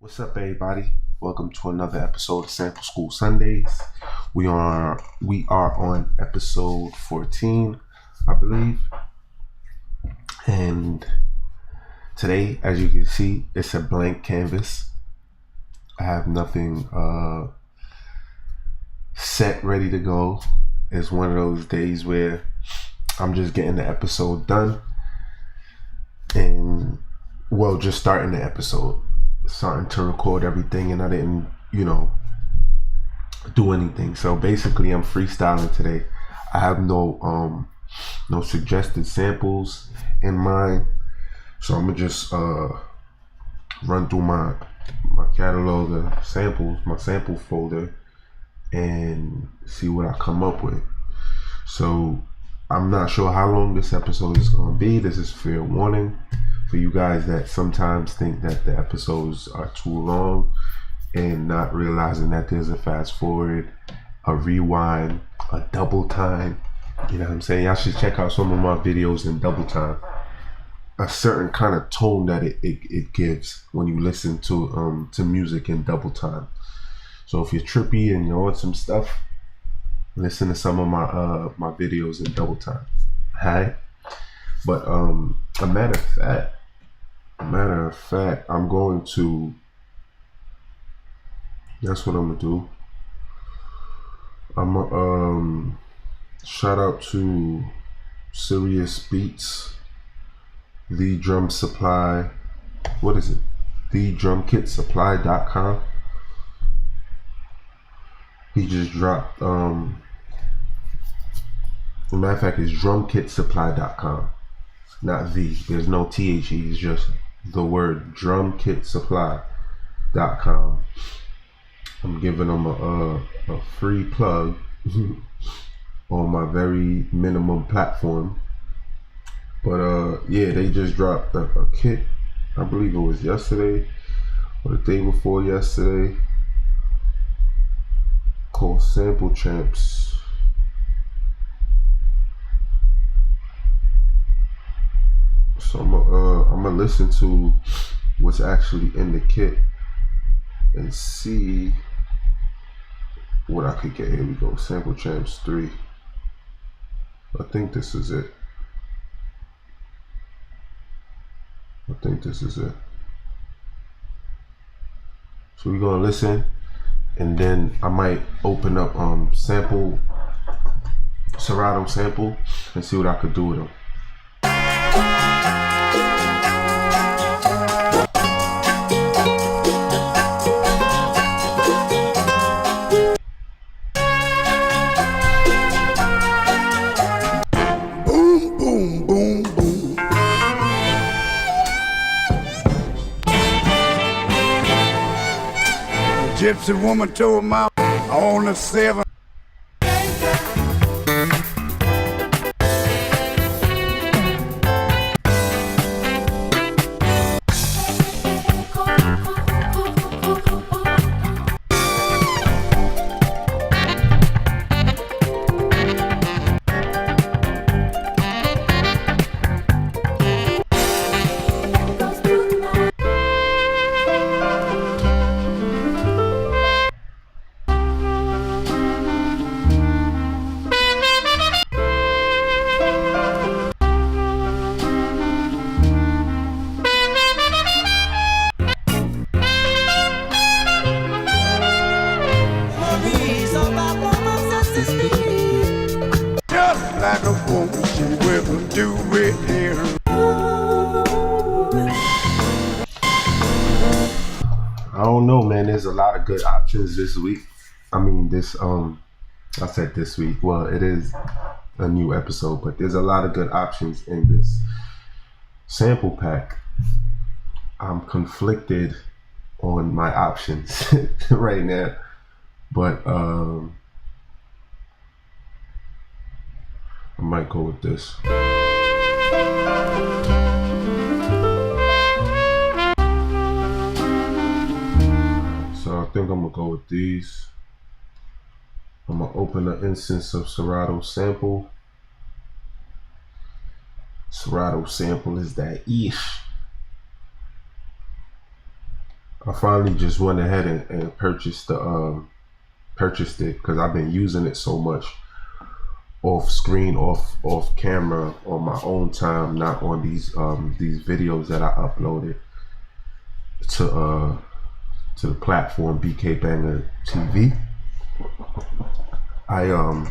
What's up, everybody? Welcome to another episode of Sample School Sundays. We are on episode 14, I believe. And today, as you can see, it's a blank canvas. I have nothing set, ready to go. It's one of those days where I'm just getting the episode done and, just starting the episode. Starting to record everything, and I didn't, do anything. So basically, I'm freestyling today. I have no suggested samples in mind, so I'm gonna just run through my catalog of samples, my sample folder, and see what I come up with. So I'm not sure how long this episode is gonna be. This is fair warning for you guys that sometimes think that the episodes are too long and not realizing that there's a fast forward, a rewind, a double time. You know what I'm saying? Y'all should check out some of my videos in double time. A certain kind of tone that it gives when you listen to music in double time. So if you're trippy and you're on some stuff, listen to some of my videos in double time. Alright? But a matter of fact, I'm going to, that's what I'm gonna do. I'm gonna shout out to Serious Beats, The Drum Supply, what is it? TheDrumkitupply.com. He just dropped, as a matter of fact, it's drumkitupply.com. Not the, there's no THE, it's just the word drumkitupply.com. I'm giving them a free plug on my very minimum platform. But yeah, they just dropped a kit. I believe it was yesterday or the day before yesterday, called Sample Champs. So I'm gonna listen to what's actually in the kit and see what I could get. Here we go, Sample Champs 3. I think this is it. So we're gonna listen, and then I might open up Serato sample and see what I could do with them. Gypsy woman told my on the 7. Like a woman, she will do it here. I don't know, man. There's a lot of good options this week. I mean, I said this week. Well, it is a new episode, but there's a lot of good options in this sample pack. I'm conflicted on my options right now, but I might go with this. So I think I'm gonna go with these. I'm gonna open an instance of Serato sample. Serato sample is that ish. I finally just went ahead and purchased it because I've been using it so much off screen, off camera, on my own time, not on these videos that I uploaded to the platform Bk Banga TV. I'll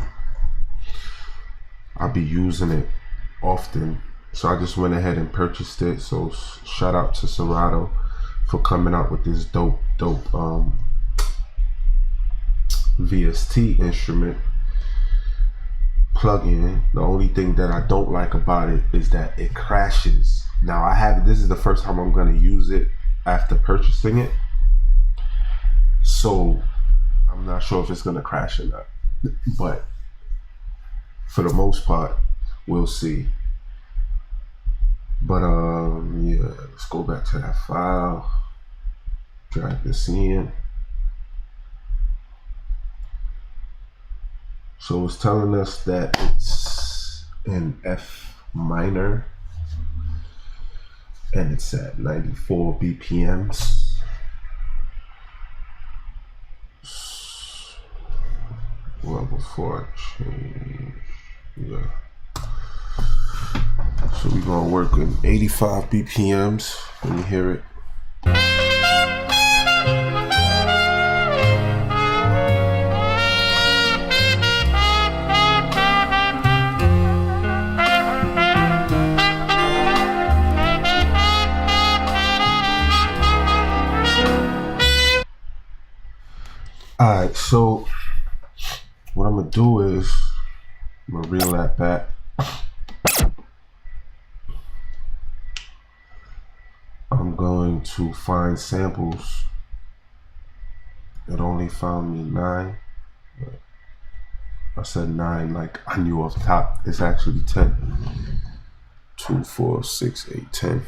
be using it often, so I just went ahead and purchased it. So shout out to Serato for coming out with this dope VST instrument plug-in. The only thing that I don't like about it is that it crashes. Now this is the first time I'm going to use it after purchasing it, so I'm not sure if it's going to crash or not, but for the most part we'll see. But yeah, let's go back to that file, drag this in. So it's telling us that it's in F minor and it's at 94 BPMs. Well, before I change, yeah. So we're gonna work in 85 BPMs. Let me hear it. Alright, so what I'm gonna do is I'm gonna reel that back. I'm going to find samples. It only found me 9. I said 9 like I knew off top. It's actually 10. 2, 4, 6, 8, 10.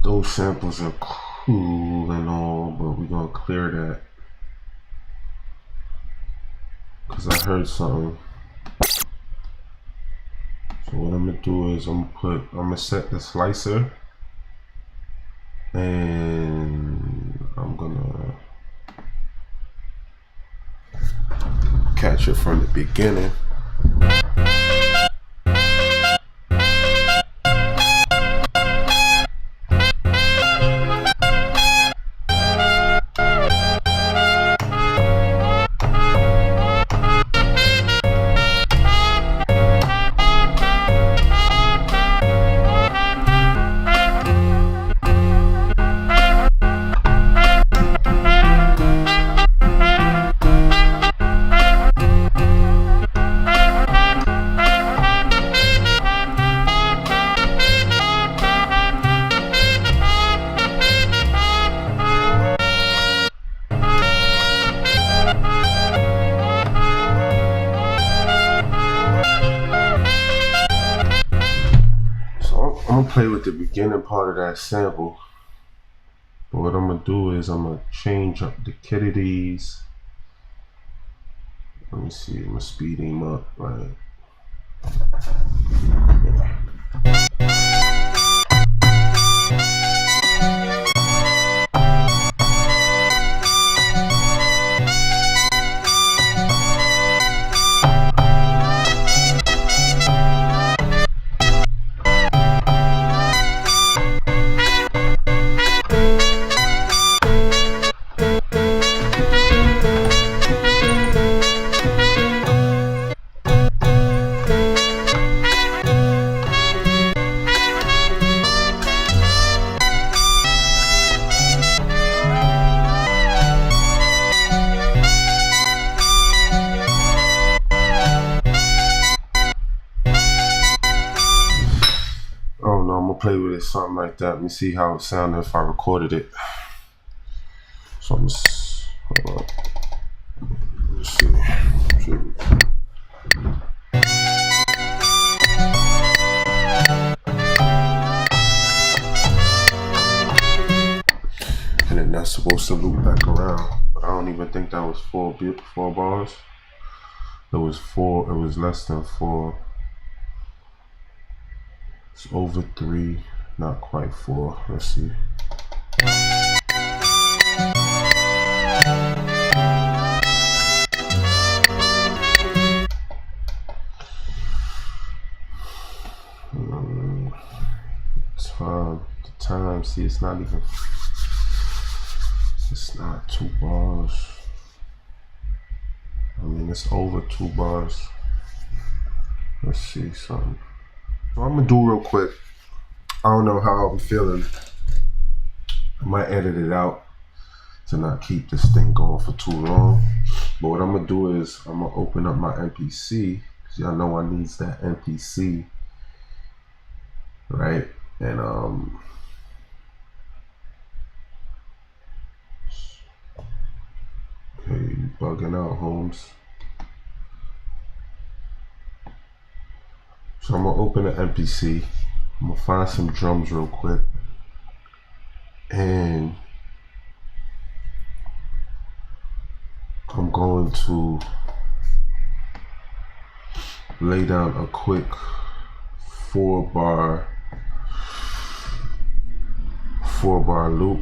Those samples are cool and all, but we're gonna clear that because I heard something. So what I'm gonna do is I'm gonna set the slicer and I'm gonna catch it from the beginning. I'm gonna play with the beginning part of that sample, but what I'm gonna do is I'm gonna change up the kit of these. Let me see, I'm gonna speed him up, right? I'm gonna play with it, something like that. Let me see how it sounded if I recorded it. So I'm just, hold on. Let's see. And then that's supposed to loop back around, but I don't even think that was four bars. It was four. It was less than four. It's over three, not quite four. Let's see. Time. See, it's not even. It's not 2 bars. I mean, it's over 2 bars. Let's see something. So I'm gonna do real quick. I don't know how I'm feeling. I might edit it out to not keep this thing going for too long. But what I'm gonna do is I'm gonna open up my MPC, because y'all know I needs that MPC, right? And okay, you bugging out, Holmes. So I'm gonna open the MPC. I'm gonna find some drums real quick, and I'm going to lay down a quick 4-bar loop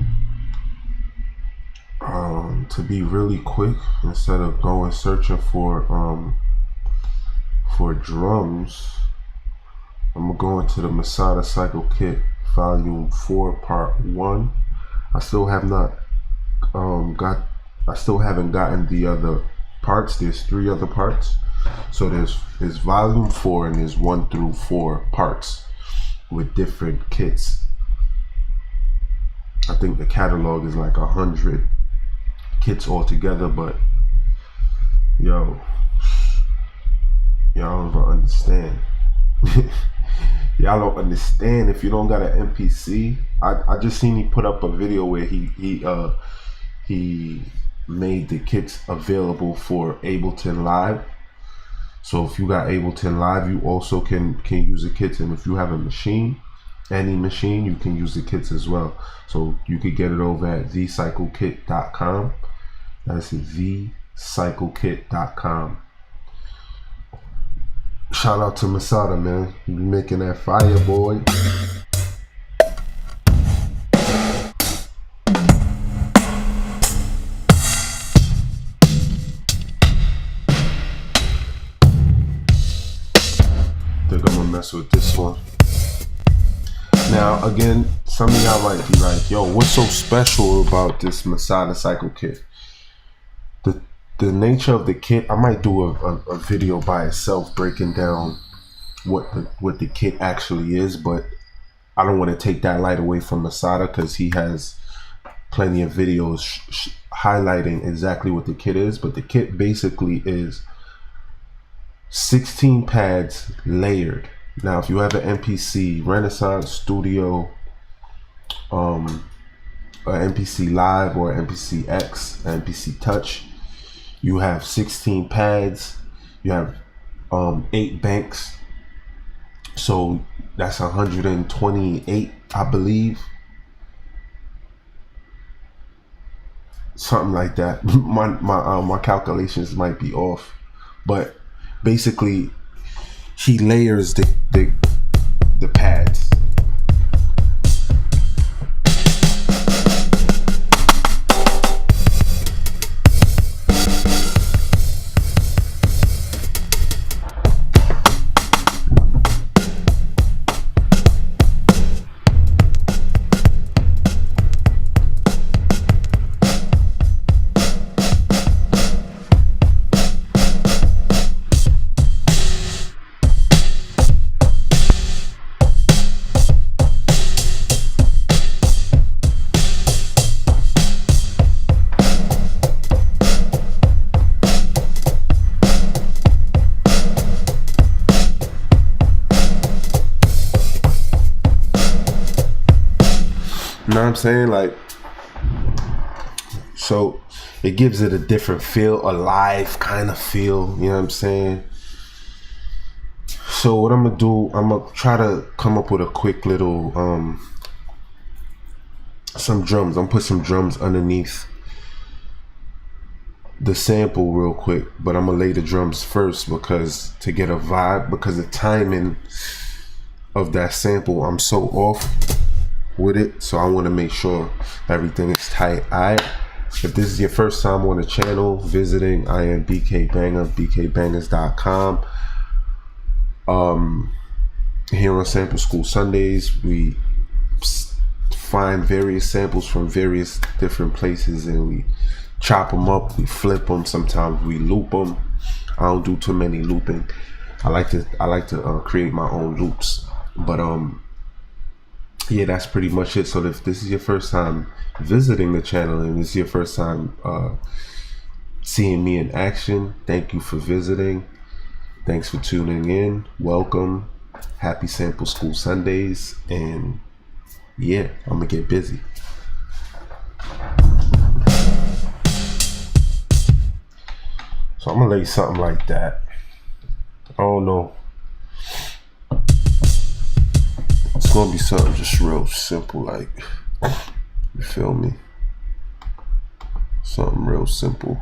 to be really quick, instead of going searching for drums. I'm gonna go into the Masada Cycle Kit Volume 4 Part 1. I still haven't gotten the other parts. There's 3 other parts. So there's Volume 4 and there's 1 through 4 parts with different kits. I think the catalog is like 100 kits altogether, but y'all don't understand. Y'all don't understand if you don't got an MPC. I just seen he put up a video where he made the kits available for Ableton Live. So if you got Ableton Live, you also can use the kits, and if you have a machine, any machine, you can use the kits as well. So you could get it over at thecyclekit.com. That's thecyclekit.com. Shout out to Masada, man. You be making that fire, boy. Think I'm gonna mess with this one. Now, again, some of y'all might be like, yo, what's so special about this Masada Cycle Kit? The nature of the kit, I might do a video by itself breaking down what the kit actually is, but I don't want to take that light away from Masada, because he has plenty of videos highlighting exactly what the kit is. But the kit basically is 16 pads layered. Now, if you have an MPC Renaissance Studio, an MPC Live or MPC X, MPC Touch, you have 16 pads, you have 8 banks, so that's 128, I believe, something like that. My calculations might be off, but basically he layers the pads. know what I'm saying? Like, so it gives it a different feel, a live kind of feel, you know what I'm saying? So what I'm gonna do, I'm gonna try to come up with a quick little some drums. I'm gonna put some drums underneath the sample real quick, but I'm gonna lay the drums first because to get a vibe, because the timing of that sample, I'm so off with it, so I want to make sure everything is tight. If this is your first time on the channel visiting, I am Bk Banga, bkbangers.com. Here on Sample School Sundays, we find various samples from various different places and we chop them up, we flip them, sometimes we loop them. I don't do too many looping. I like to create my own loops, but yeah, that's pretty much it. So if this is your first time visiting the channel and this is your first time seeing me in action, thank you for visiting. Thanks for tuning in. Welcome. Happy Sample School Sundays. And yeah, I'm gonna get busy. So I'm gonna lay something like that. I don't know. It's gonna be something just real simple, like, you feel me? Something real simple.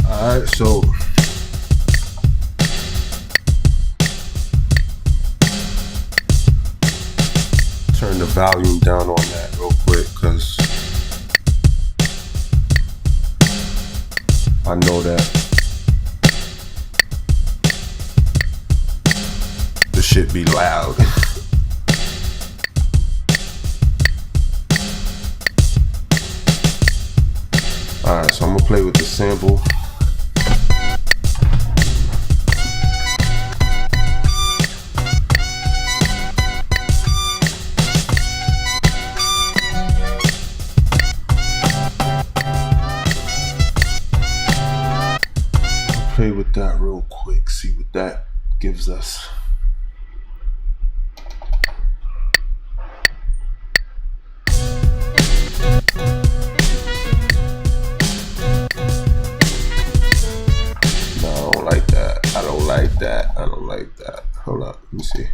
Alright, so turn the volume down on that real quick because I know that the shit be loud. Alright, so I'm gonna play with the sample. Play with that real quick, see what that gives us. No, I don't like that. I don't like that. I don't like that. Hold up, let me see.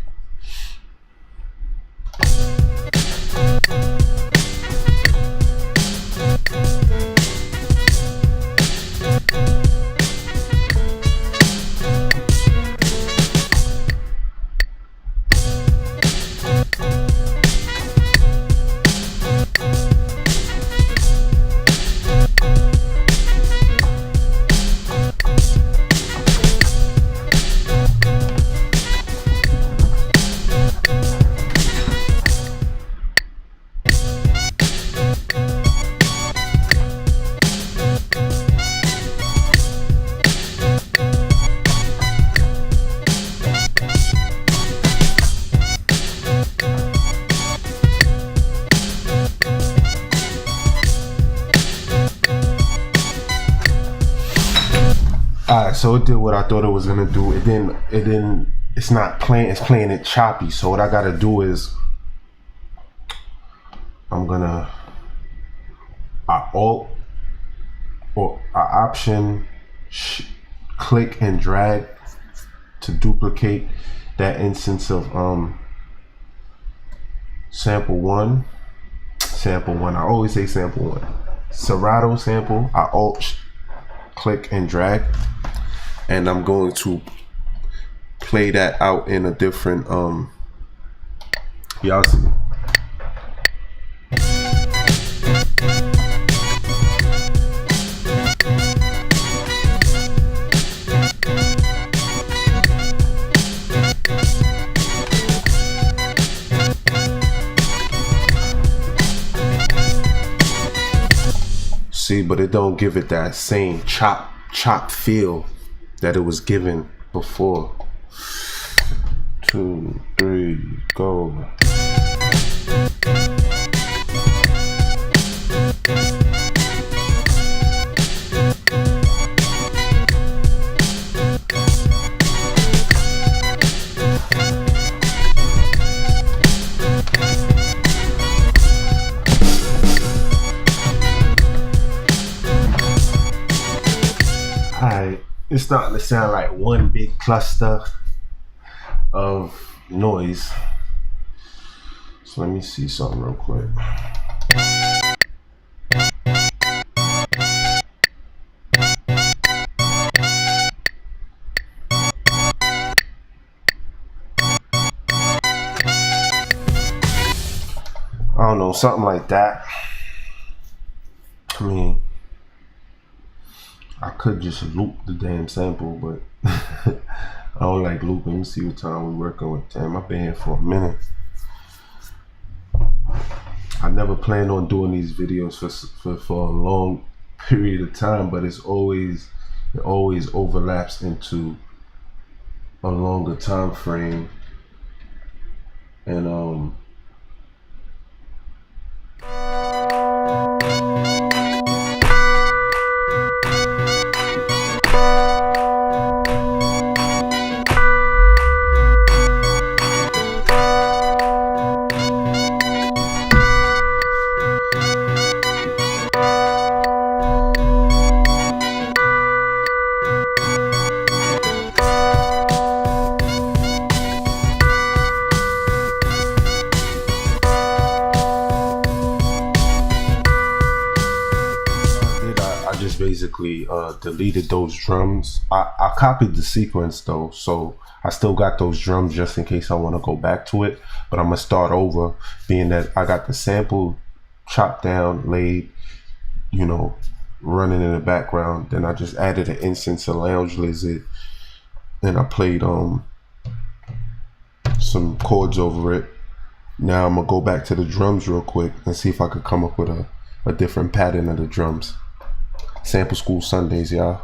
Alright, so it did what I thought it was gonna do. It's not playing, it's playing it choppy. So what I gotta do is I'm gonna option click and drag to duplicate that instance of sample one. I always say sample one. Serato sample. I alt click and drag, and I'm going to play that out in a different y'all see. but it don't give it that same chop feel that it was given before. 2, 3, go. Alright, it's starting to sound like one big cluster of noise. So let me see something real quick. I don't know, something like that. I mean, I could just loop the damn sample, but I don't like looping. Let me see what time we're working with. Damn, I've been here for a minute. I never planned on doing these videos for a long period of time, but it always overlaps into a longer time frame. And basically deleted those drums. I copied the sequence though, so I still got those drums just in case I want to go back to it, but I'm gonna start over, being that I got the sample chopped down, laid, you know, running in the background. Then I just added an instance of Lounge Lizard and I played some chords over it. Now I'm gonna go back to the drums real quick and see if I could come up with a different pattern of the drums. Sample School Sundays, y'all.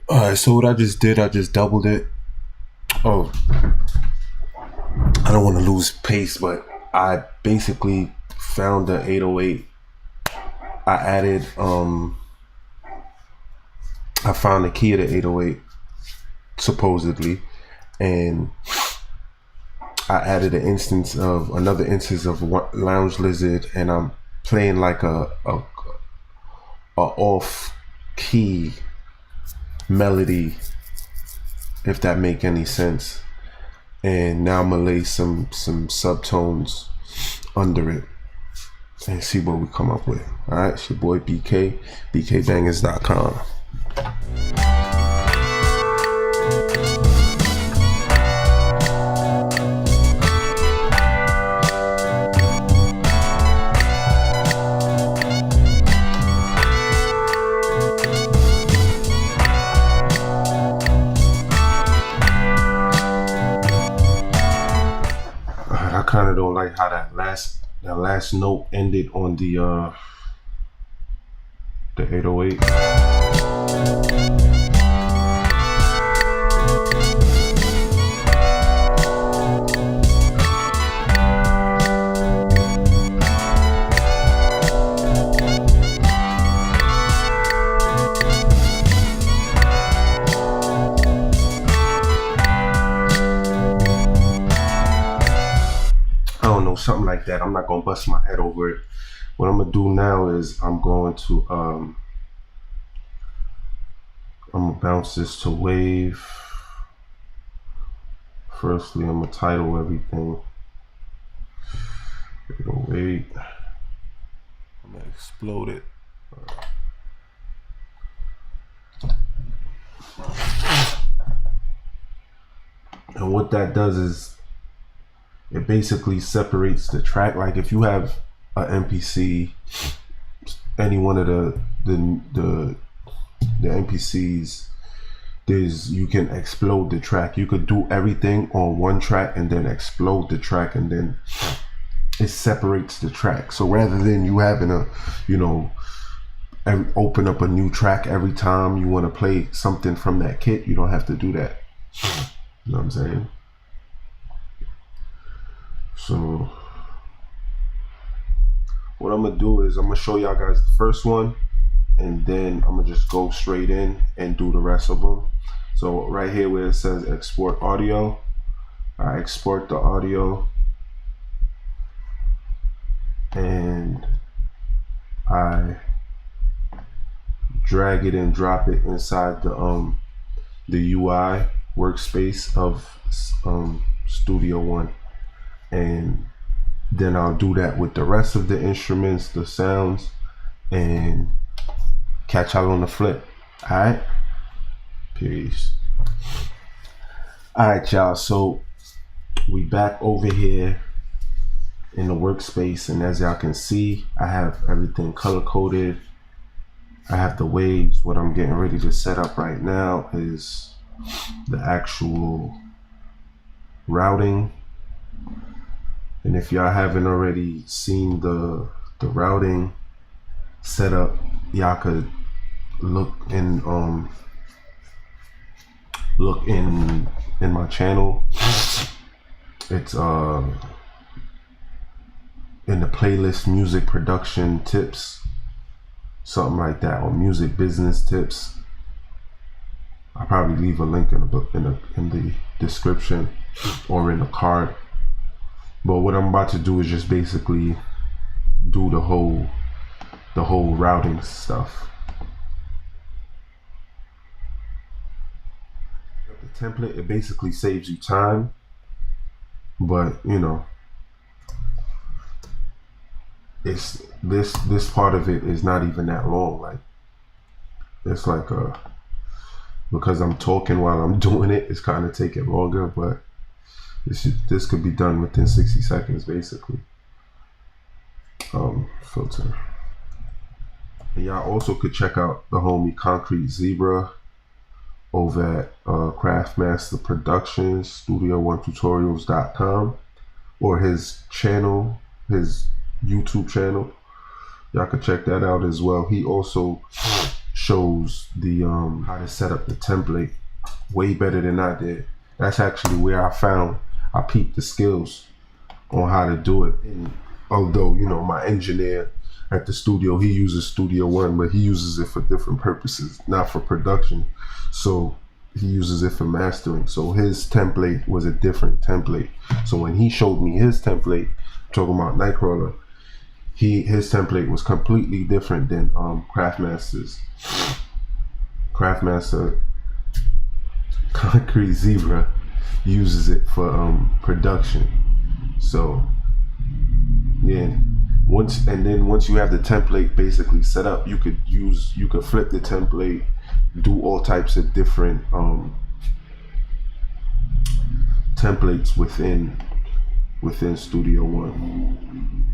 Alright, so what I just did, I just doubled it. Oh, I don't want to lose pace, but I basically found the 808. I added I found the key of the 808 supposedly, and I added another instance of Lounge Lizard, and I'm playing like a off key melody, if that make any sense. And now I'm gonna lay some subtones under it and see what we come up with. All right, it's your boy BK, bkbangers.com. I kind of don't like how that last note ended on the 808. Something like that. I'm not gonna bust my head over it. What I'm gonna do now is I'm gonna bounce this to wave. Firstly, I'm gonna title everything 808. I'm gonna explode it. And what that does is it basically separates the track. Like if you have an MPC, any one of the MPCs, you can explode the track. You could do everything on one track and then explode the track, and then it separates the track. So rather than you having open up a new track every time you want to play something from that kit, you don't have to do that. You know what I'm saying? So what I'm gonna do is I'm gonna show y'all guys the first one, and then I'm gonna just go straight in and do the rest of them. So right here where it says export audio, I export the audio and I drag it and drop it inside the UI workspace of Studio One. And then I'll do that with the rest of the instruments, the sounds, and catch y'all on the flip. All right, peace. All right, y'all, so we back over here in the workspace, and as y'all can see, I have everything color coded. I have the waves. What I'm getting ready to set up right now is the actual routing. And if y'all haven't already seen the routing setup, y'all could look in my channel. It's in the playlist music production tips, something like that, or music business tips. I'll probably leave a link in the description or in the card. But what I'm about to do is just basically do the whole routing stuff. The template, it basically saves you time, but it's this part of it is not even that long. Like it's like because I'm talking while I'm doing it, it's kind of taking longer, but this could be done within 60 seconds, basically. Filter. And y'all also could check out the homie Concrete Zebra over at Craftmaster Productions, studio1tutorials.com, or his channel, his YouTube channel. Y'all could check that out as well. He also shows the how to set up the template way better than I did. That's actually where I peeped the skills on how to do it. And although, you know, my engineer at the studio, he uses Studio One, but he uses it for different purposes, not for production. So he uses it for mastering. So his template was a different template. So when he showed me his template, talking about Nightcrawler, his template was completely different than Craftmaster's. Craftmaster Concrete Zebra uses it for production. So yeah, once you have the template basically set up, you could flip the template, do all types of different templates within Studio One.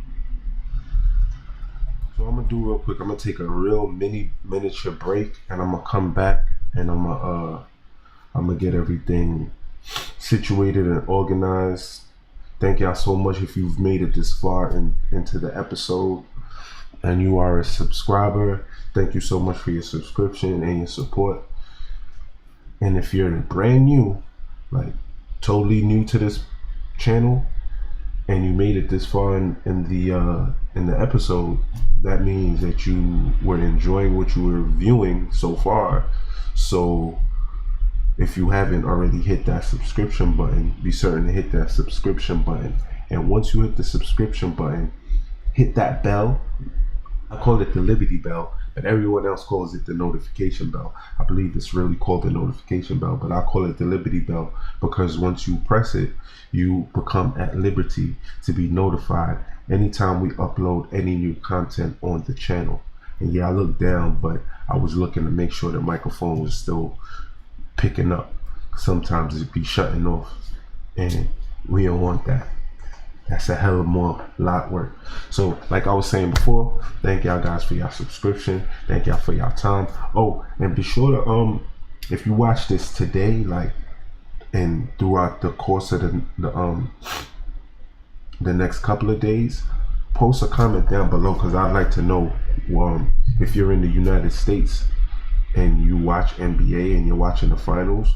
So I'm gonna do real quick. I'm gonna take a real miniature break, and I'm gonna come back, and I'm gonna get everything situated and organized. Thank y'all so much if you've made it this far into the episode and you are a subscriber. Thank you so much for your subscription and your support. And if you're brand new, like totally new to this channel, and you made it this far in the episode, that means that you were enjoying what you were viewing so far. So if you haven't already hit that subscription button, be certain to hit that subscription button. And once you hit the subscription button, hit that bell. I call it the Liberty Bell, but everyone else calls it the notification bell. I believe it's really called the notification bell, but I call it the Liberty Bell because once you press it, you become at liberty to be notified anytime we upload any new content on the channel. And yeah, I looked down, but I was looking to make sure the microphone was still picking up. Sometimes it be shutting off, and we don't want that. That's a hell of lot work. So like I was saying before, thank y'all guys for your subscription. Thank y'all for your time. Oh, and be sure to if you watch this today, like, and throughout the course of the next couple of days, post a comment down below, because I'd like to know if you're in the United States and you watch NBA and you're watching the finals,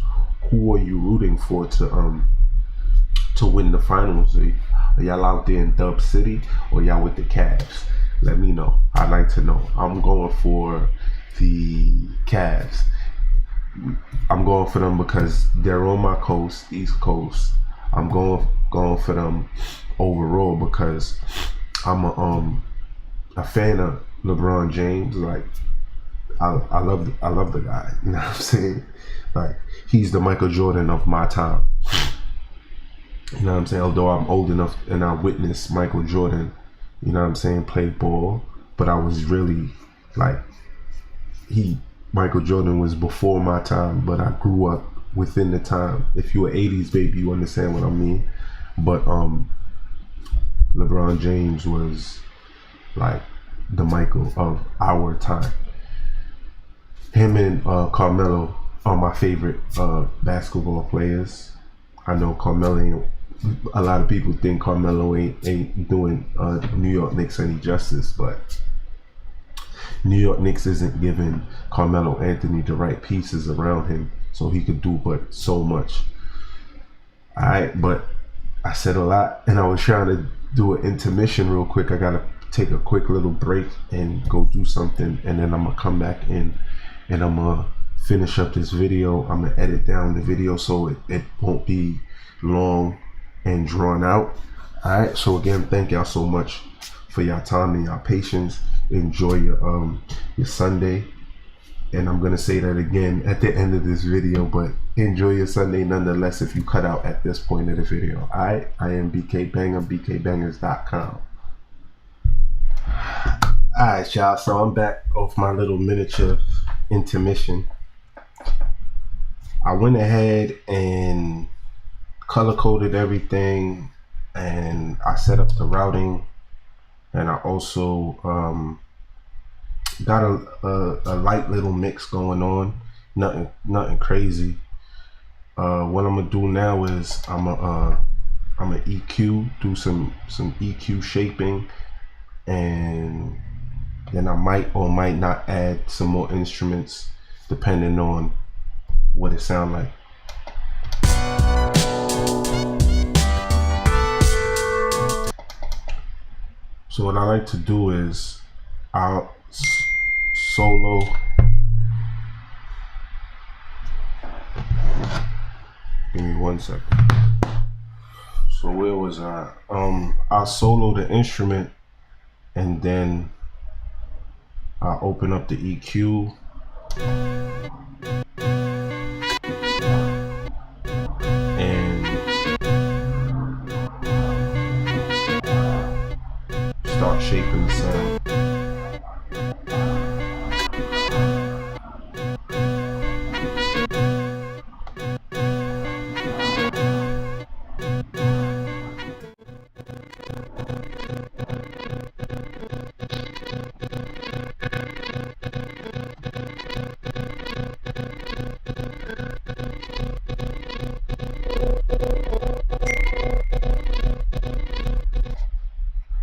who are you rooting for to win the finals? Are y'all out there in Dub City, or y'all with the Cavs? Let me know. I'd like to know. I'm going for the Cavs. I'm going for them because they're on my coast, East Coast. I'm going for them overall because I'm a fan of LeBron James. Like, I love the guy. You know what I'm saying? Like, he's the Michael Jordan of my time. You know what I'm saying? Although I'm old enough and I witnessed Michael Jordan, you know what I'm saying, play ball, but I was really like, Michael Jordan was before my time, but I grew up within the time. If you're an 80s baby, you understand what I mean. But LeBron James was like the Michael of our time. Him and Carmelo are my favorite basketball players. I know Carmelo, a lot of people think Carmelo ain't doing New York Knicks any justice, but New York Knicks isn't giving Carmelo Anthony the right pieces around him, so he could do but so much. Alright, but I said a lot, and I was trying to do an intermission real quick. I gotta take a quick little break and go do something, and then I'm gonna come back in and I'm gonna finish up this video. I'm gonna edit down the video so it won't be long and drawn out. Alright, so again, thank y'all so much for y'all time and y'all patience. Enjoy your Sunday, and I'm gonna say that again at the end of this video, but enjoy your Sunday nonetheless if you cut out at this point of the video. Alright, I am Bk Banga, bkbangers.com. Alright, y'all, so I'm back off my little miniature intermission. I went ahead and color coded everything, and I set up the routing, and I also got a light little mix going on. Nothing crazy. What I'm gonna do now is I'm gonna EQ, do some EQ shaping, and then I might or might not add some more instruments depending on what it sounds like. So what I like to do is I'll solo. Give me 1 second. So where was I? I'll solo the instrument and then I'll open up the EQ. And start shaping the sound.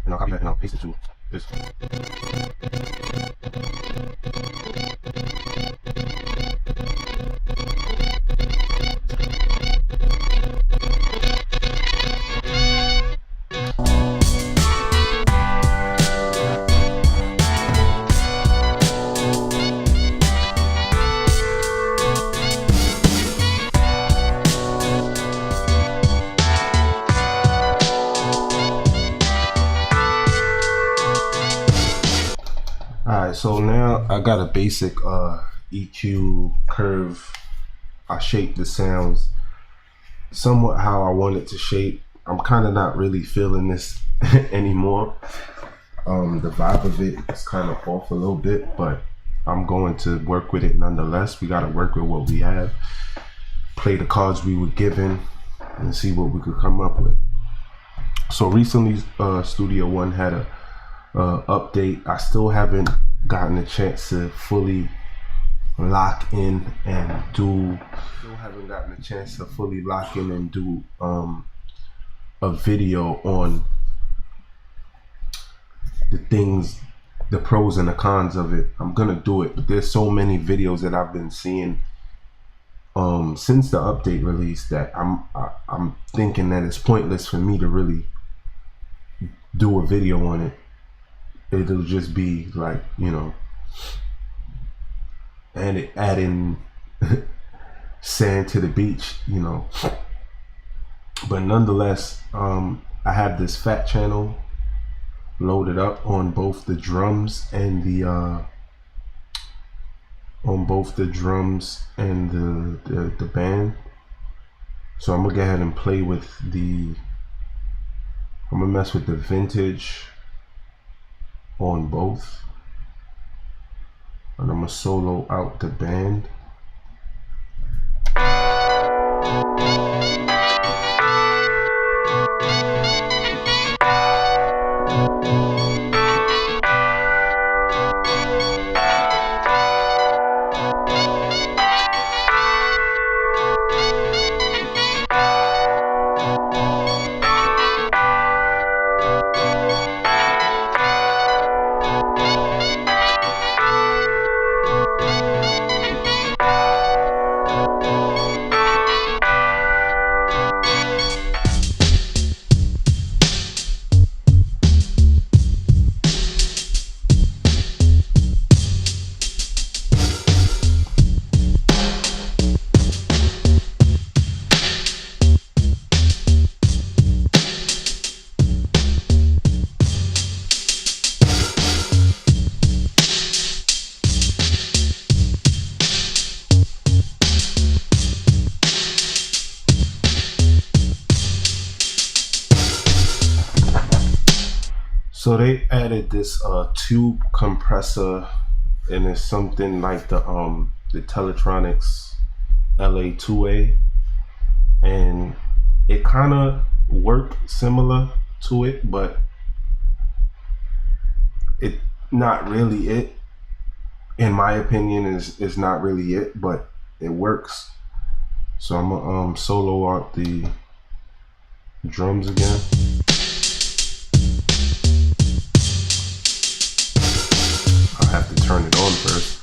And I'll copy that and I'll paste it to this. Alright, so now I got a basic EQ curve. I shaped the sounds somewhat how I want it to shape. I'm kind of not really feeling this anymore. The vibe of it is kind of off a little bit, but I'm going to work with it nonetheless. We got to work with what we have, play the cards we were given, and see what we could come up with. So recently, Studio One had a update. I still haven't gotten a chance to fully lock in and do. A video on the things, the pros and the cons of it. I'm gonna do it, but there's so many videos that I've been seeing since the update release that I'm thinking that it's pointless for me to really do a video on it. It'll just be like, you know, and adding sand to the beach, you know. But nonetheless, I have this fat channel loaded up on both the drums and the the band. So I'm gonna go ahead and play with I'm gonna mess with the vintage on both, and I'm gonna solo out the band. So they added this tube compressor, and it's something like the Teletronics LA2A, and it kind of worked similar to it, but it not really it. In my opinion, is not really it, but it works. So I'm gonna solo out the drums again. I have to turn it on first.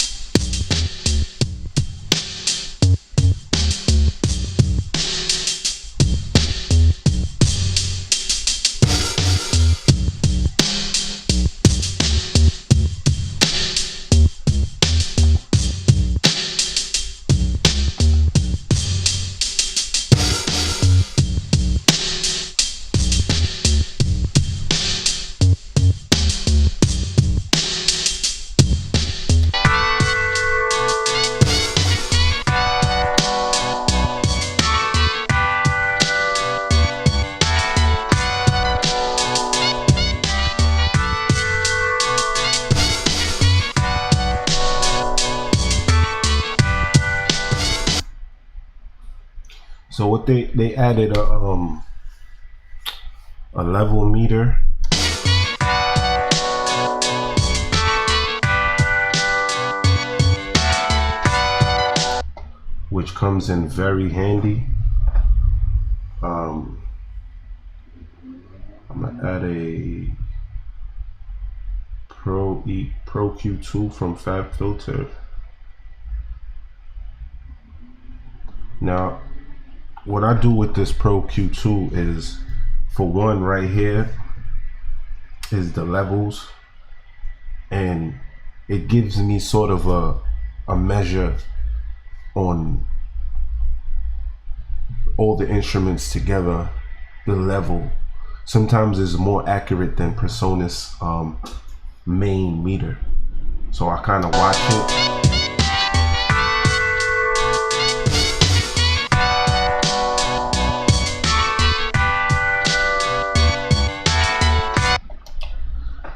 So what they added a level meter. Which comes in very handy. I'm gonna add a Pro Q2 from FabFilter. Now, what I do with this Pro Q2 is, for one, right here is the levels, and it gives me sort of a measure on all the instruments together, the level. Sometimes it's more accurate than Persona's main meter. So I kind of watch it.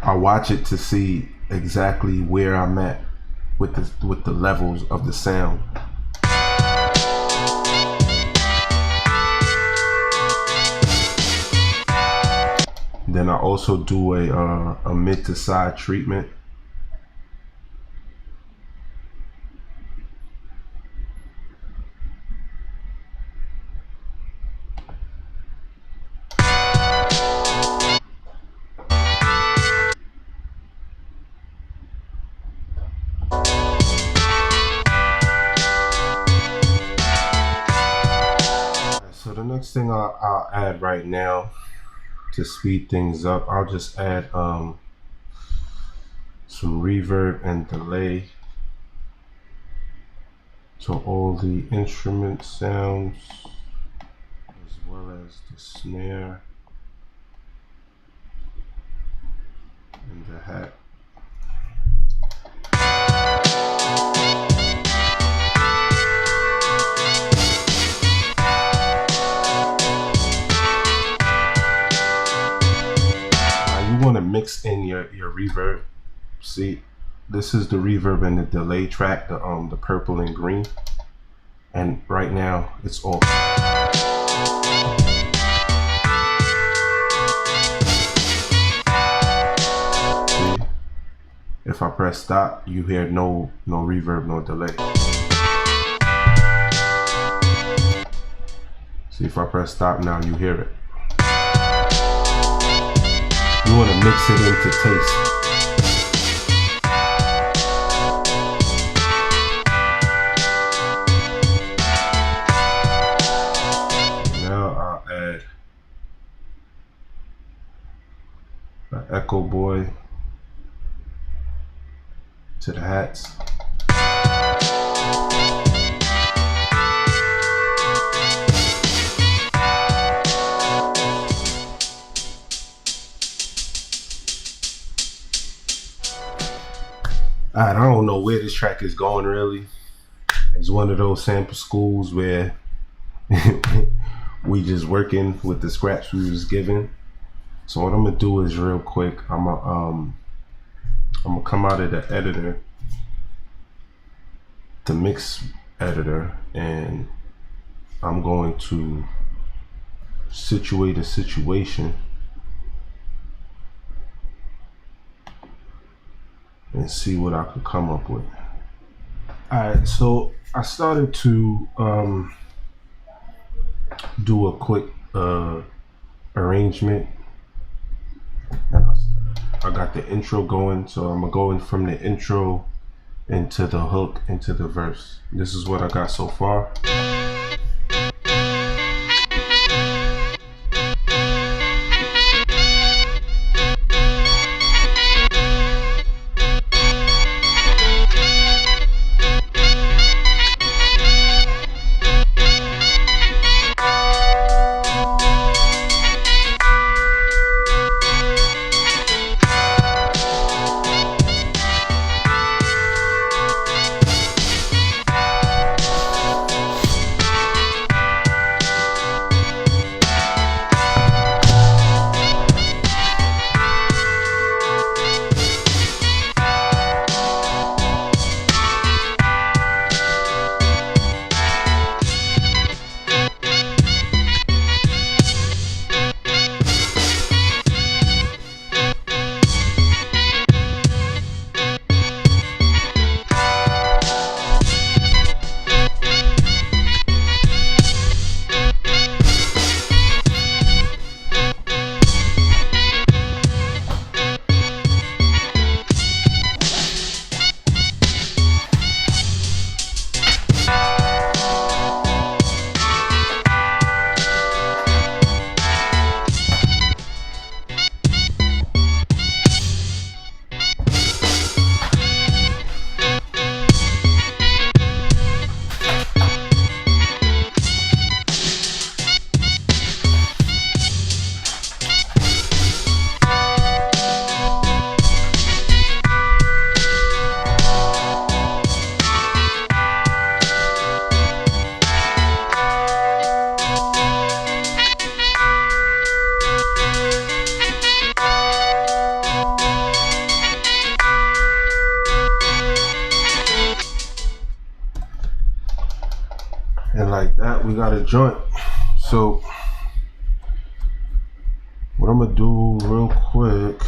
I watch it to see exactly where I'm at with the levels of the sound. Then I also do a mid to side treatment. So the next thing I'll add right now to speed things up, I'll just add some reverb and delay. So all the instrument sounds, as well as the snare and the hat. You want to mix in your reverb. See, this is the reverb and the delay track, the purple and green, and right now it's off. See, if I press stop, you hear no reverb, no delay. See, if I press stop now, you hear it. You want to mix it into taste. Now I'll add an Echo Boy to the hats. I don't know where this track is going really. It's one of those sample schools where we just working with the scraps we was given. So what I'm gonna do is real quick, I'm gonna come out of the editor, the mix editor, and I'm going to situate a situation and see what I could come up with. Alright, so I started to do a quick arrangement. I got the intro going, so I'm gonna go in from the intro into the hook into the verse. This is what I got so far. And like that, we got a joint. So what I'm gonna do real quick,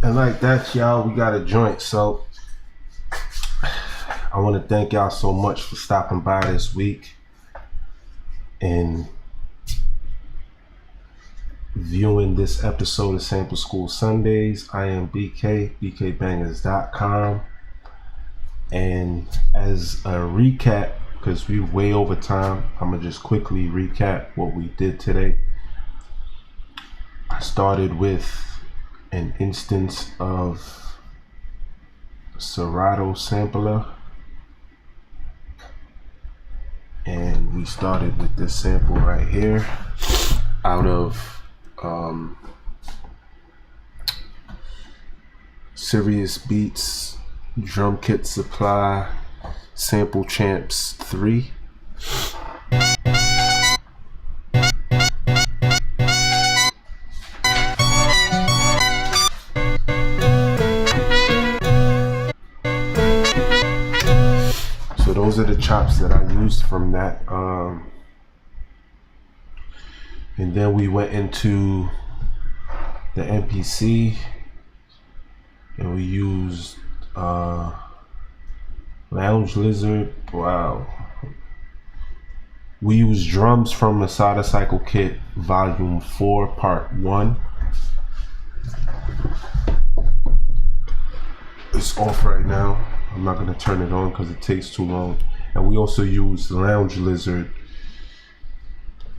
and like that, y'all, we got a joint. So I want to thank y'all so much for stopping by this week and viewing this episode of Sample School Sundays. I am BK, bkbangers.com. And as a recap, because we're way over time, I'm going to just quickly recap what we did today. I started with an instance of Serato sampler, and we started with this sample right here out of Serious Beats Drum Kit Supply Sample Champs 3. So those are the chops that I used from that. And then we went into the MPC and we used Lounge Lizard. Wow. We used drums from the Sada Cycle Kit Volume 4 Part 1. It's off right now. I'm not going to turn it on because it takes too long. And we also used Lounge Lizard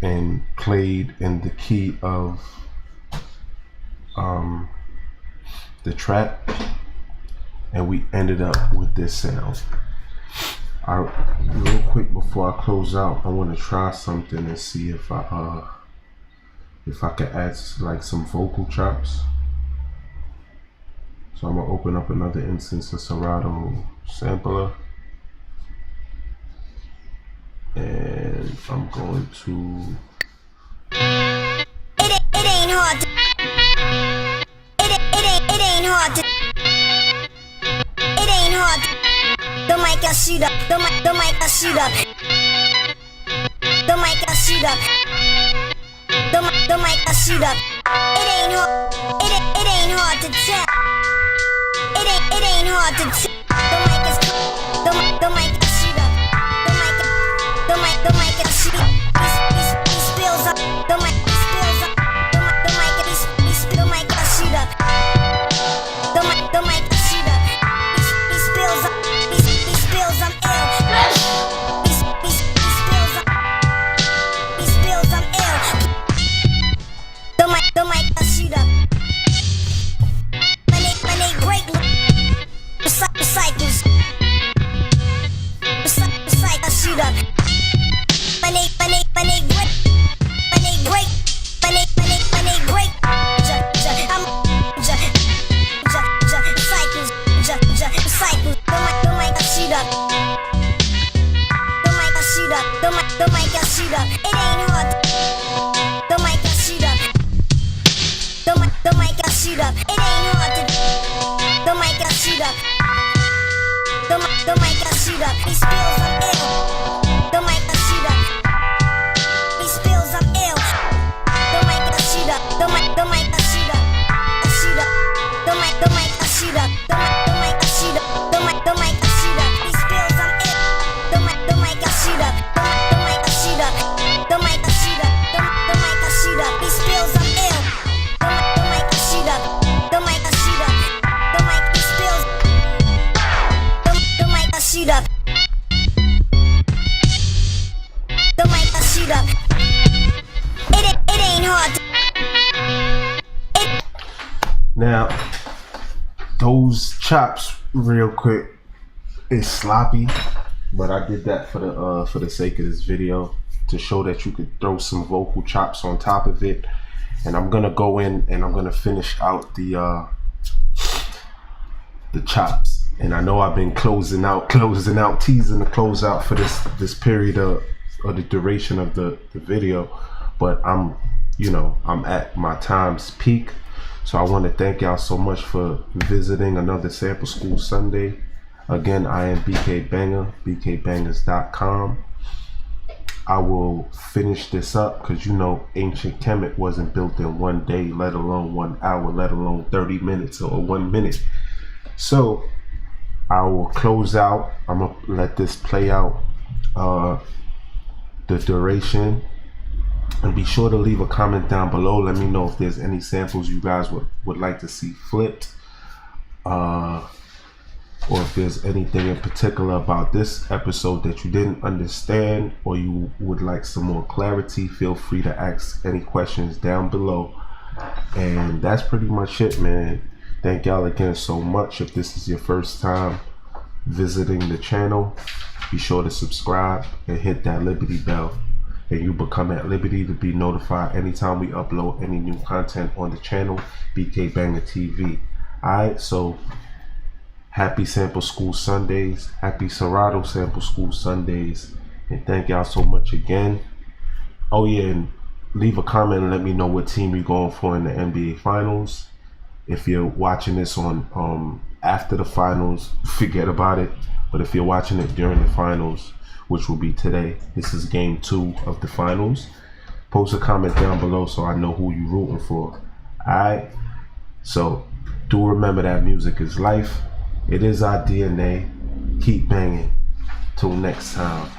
and played in the key of the trap, and we ended up with this sound. Real quick before I close out, I want to try something and see if I can add like some vocal chops. So I'm gonna open up another instance of Serato sampler, and I'm going to. It ain't hard to. It ain't hard to. It ain't hard to. The mic I shoot up. The mic I shoot up. The mic I shoot up. The mic I shoot up. It ain't hard. It ain't hard to tell. It ain't hard to tell. The mic is. The mic I shoot up. The mic I shoot up. He spills up. The mic spills up. The mic I shoot up. The mic I shoot up. He spills up. He spills. I'm ill. He spills the mic I shoot up. It ain't hard. The mic I shoot up. The mic I shoot up. It ain't hard to. The mic I shoot up. The mic I shoot up. He spills I'm ill. The mic I shoot up. He spills I'm ill. The mic I shoot up. The mic I shoot up. I shoot up. The mic I shoot up. The mic I shoot up. The mic I shoot up. He spills I'm ill. The mic I shoot up. The mic I shoot up. The mic I shoot up. The mic I shoot up. He spills I'm ill. The mic I shoot up. The mic I shoot up. The mic he spills. The mic I shoot up. The mic I shoot up. It ain't hard. Now, those chops, real quick, is sloppy, but I did that for the sake of this video to show that you could throw some vocal chops on top of it. And I'm gonna go in and I'm gonna finish out the chops. And I know I've been closing out, teasing the close out for this period of the duration of the video, but I'm at my time's peak. So I want to thank y'all so much for visiting another Sample School Sunday. Again, I am Bk Banga, bkbangers.com. I will finish this up because ancient Kemet wasn't built in one day, let alone 1 hour, let alone 30 minutes or 1 minute. So I will close out. I'm gonna let this play out the duration. And be sure to leave a comment down below. Let me know if there's any samples you guys would like to see flipped. Or if there's anything in particular about this episode that you didn't understand or you would like some more clarity, feel free to ask any questions down below. And that's pretty much it, man. Thank y'all again so much. If this is your first time visiting the channel, be sure to subscribe and hit that Liberty bell. And you become at liberty to be notified anytime we upload any new content on the channel, Bk Banga TV. Alright, so happy Sample School Sundays, happy Serato Sample School Sundays, and thank y'all so much again. Oh yeah, and leave a comment and let me know what team you're going for in the NBA Finals. If you're watching this on after the finals, forget about it. But if you're watching it during the finals, which will be today, this is game 2 of the finals, post a comment down below so I know who you're rooting for. Alright, so do remember that music is life. It is our DNA. Keep banging. Till next time,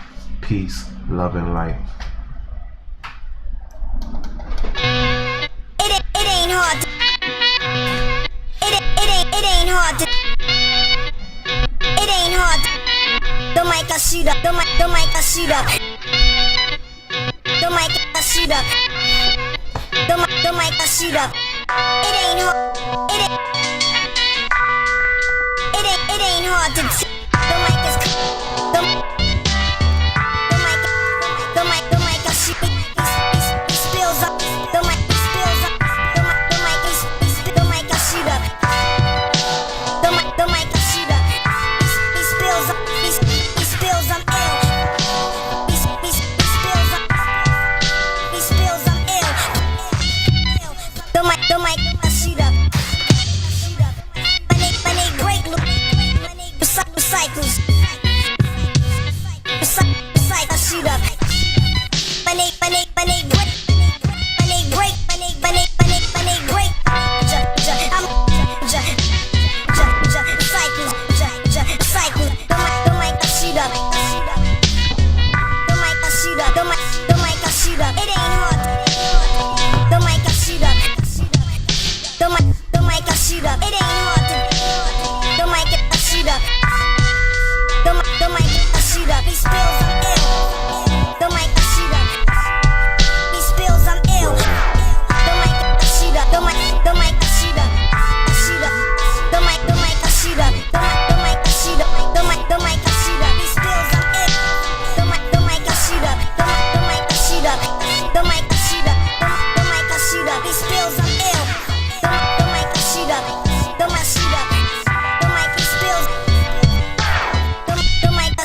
peace, love, and light. It ain't hard. It ain't hard. It ain't hard. The mic I shoot up. The mic I shoot up. The mic I shoot up. The mic I shoot up. It ain't hard. It ain't hard to. The mic is. The mic I shoot. He spills up. The mic spills up. The mic I shoot up. The mic I shoot up. He spills up. He spills I'm ill. He spills up. He spills I'm ill. The mic I shoot up. My name break recycles. Recycle I shoot up. My name break. My name break.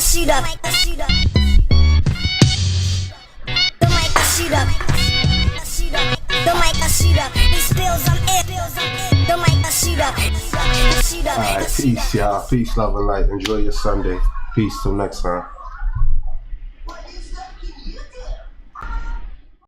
Shoot up. shoot up. Alright, peace, y'all. Peace, love, and light. Enjoy your Sunday. Peace till next time.